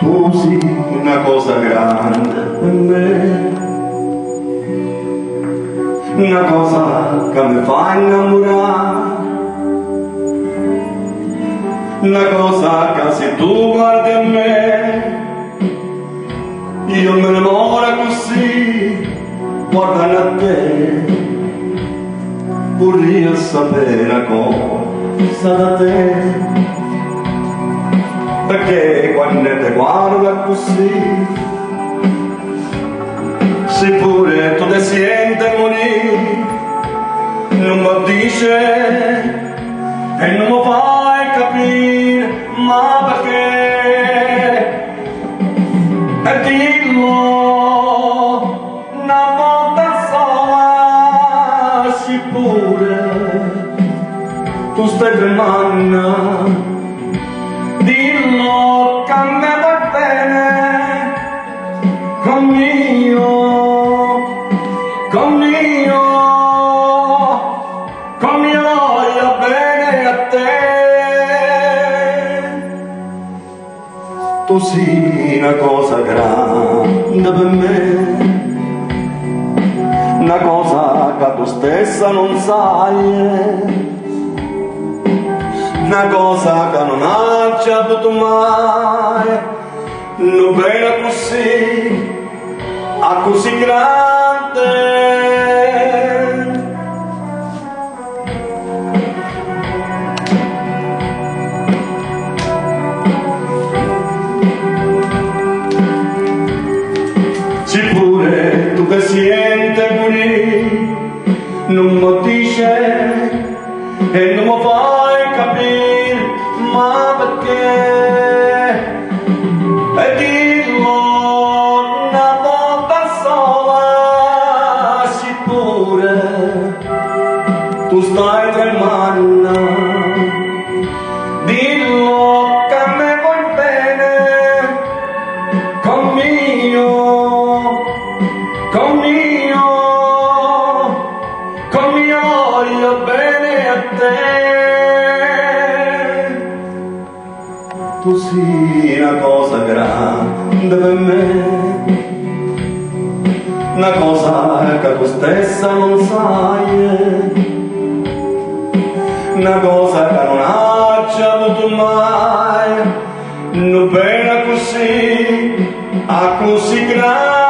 Tu sei una cosa grande per me, una cosa che mi fa innamorare, una cosa che se tu guardi a me io me ne innamoro così, guardando a te, vorrei sapere una cosa da te. Perché quando ti guardo così, se pure tu ti senti morire, non mi dice e non mi fai capire, ma perché? E dillo una volta sola, se pure tu stai tremando, dillo che a me va bene, conmigo voglio bene a te. Tu sei una cosa grande per me, una cosa che tu stessa non sai, una cosa che non ha già avuto mai, non bene così, a così grande. Se pure tu ti senti qui, non mi dice e non mi fai capire, ma perché? E dillo una volta sola, se pure tu stai tremando, dillo che a me vuoi bene, conmigo voglio bene a te. Tu sei una cosa grande per me, una cosa che tu stessa non sai, una cosa che non ha già avuto mai, non bene così, a così grande.